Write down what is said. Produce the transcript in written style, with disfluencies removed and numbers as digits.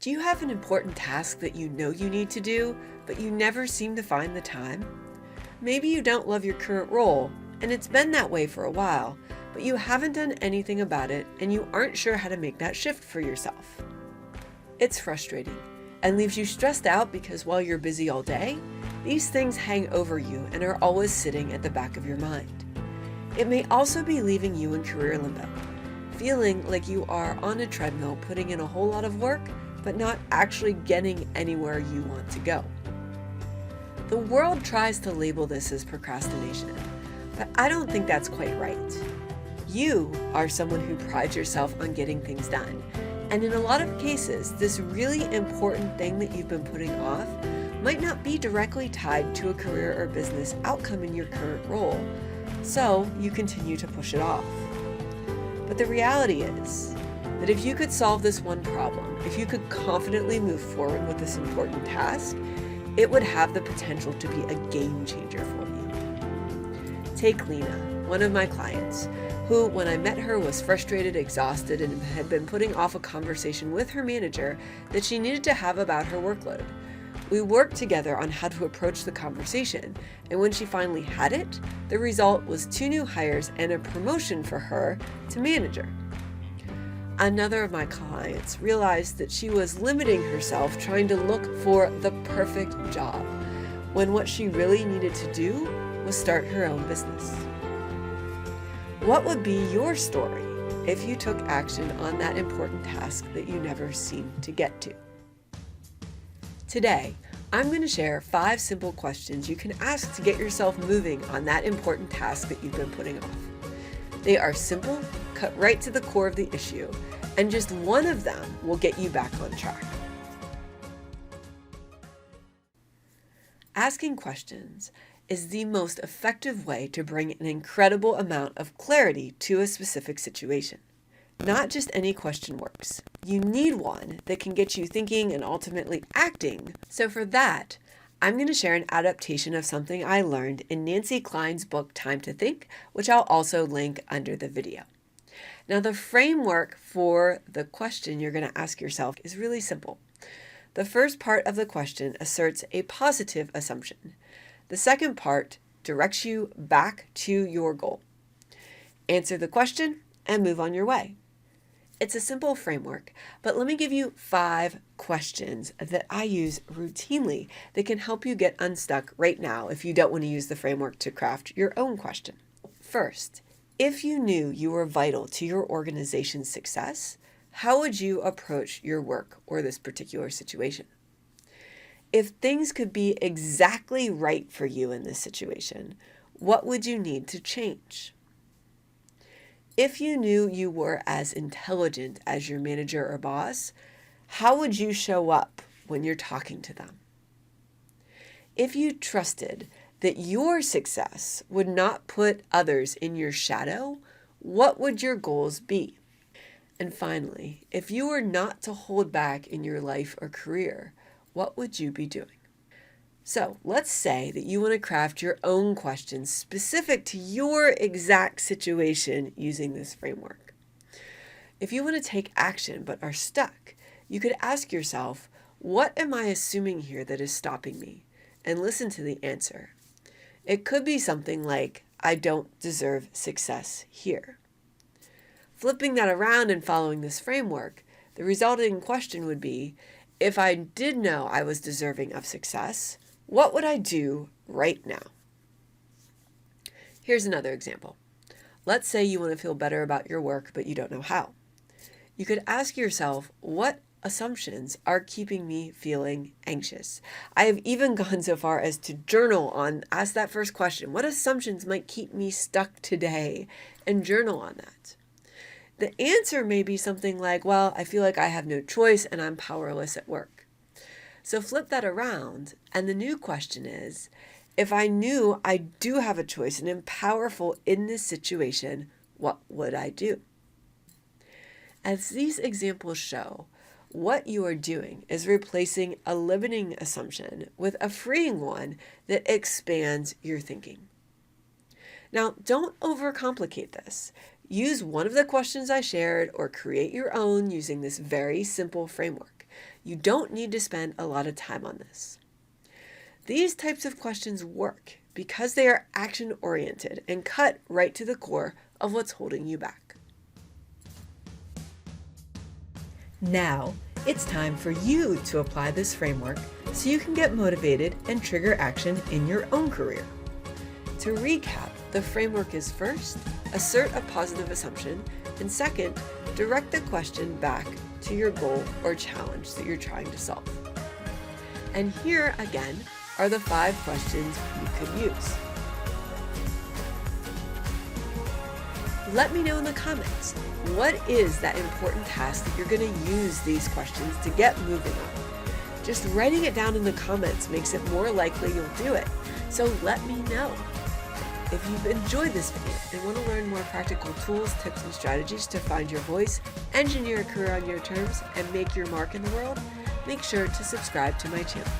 Do you have an important task that you know you need to do, but you never seem to find the time? Maybe you don't love your current role, and it's been that way for a while, but you haven't done anything about it and you aren't sure how to make that shift for yourself. It's frustrating and leaves you stressed out because while you're busy all day, these things hang over you and are always sitting at the back of your mind. It may also be leaving you in career limbo, feeling like you are on a treadmill putting in a whole lot of work but not actually getting anywhere you want to go. The world tries to label this as procrastination, but I don't think that's quite right. You are someone who prides yourself on getting things done, and in a lot of cases, this really important thing that you've been putting off might not be directly tied to a career or business outcome in your current role, so you continue to push it off. But the reality is that if you could solve this one problem, if you could confidently move forward with this important task, it would have the potential to be a game changer for you. Take Lena, one of my clients, who, when I met her, was frustrated, exhausted, and had been putting off a conversation with her manager that she needed to have about her workload. We worked together on how to approach the conversation, and when she finally had it, the result was 2 new hires and a promotion for her to manager. Another of my clients realized that she was limiting herself trying to look for the perfect job, when what she really needed to do was start her own business. What would be your story if you took action on that important task that you never seemed to get to? Today, I'm going to share 5 simple questions you can ask to get yourself moving on that important task that you've been putting off. They are simple, cut right to the core of the issue, and just one of them will get you back on track. Asking questions is the most effective way to bring an incredible amount of clarity to a specific situation. Not just any question works. You need one that can get you thinking and ultimately acting. So for that, I'm going to share an adaptation of something I learned in Nancy Klein's book, Time to Think, which I'll also link under the video. Now, the framework for the question you're going to ask yourself is really simple. The first part of the question asserts a positive assumption. The second part directs you back to your goal. Answer the question and move on your way. It's a simple framework, but let me give you 5 questions that I use routinely that can help you get unstuck right now if you don't want to use the framework to craft your own question. First, if you knew you were vital to your organization's success, how would you approach your work or this particular situation? If things could be exactly right for you in this situation, what would you need to change? If you knew you were as intelligent as your manager or boss, how would you show up when you're talking to them? If you trusted that your success would not put others in your shadow, what would your goals be? And finally, if you were not to hold back in your life or career, what would you be doing? So let's say that you want to craft your own questions specific to your exact situation using this framework. If you want to take action but are stuck, you could ask yourself, what am I assuming here that is stopping me? And listen to the answer. It could be something like, I don't deserve success here. Flipping that around and following this framework, the resulting question would be, if I did know I was deserving of success, what would I do right now? Here's another example. Let's say you want to feel better about your work, but you don't know how. You could ask yourself, what assumptions are keeping me feeling anxious? I have even gone so far as to journal on, ask that first question, what assumptions might keep me stuck today? And journal on that. The answer may be something like, well, I feel like I have no choice and I'm powerless at work. So flip that around, and the new question is, if I knew I do have a choice and am powerful in this situation, what would I do? As these examples show, what you are doing is replacing a limiting assumption with a freeing one that expands your thinking. Now, don't overcomplicate this. Use one of the questions I shared or create your own using this very simple framework. You don't need to spend a lot of time on this. These types of questions work because they are action-oriented and cut right to the core of what's holding you back. Now, it's time for you to apply this framework so you can get motivated and trigger action in your own career. To recap, the framework is first, assert a positive assumption, and second, direct the question back to your goal or challenge that you're trying to solve. And here again are the 5 questions you could use. Let me know in the comments, what is that important task that you're going to use these questions to get moving on? Just writing it down in the comments makes it more likely you'll do it, so let me know. If you've enjoyed this video and want to learn more practical tools, tips, and strategies to find your voice, engineer a career on your terms, and make your mark in the world, make sure to subscribe to my channel.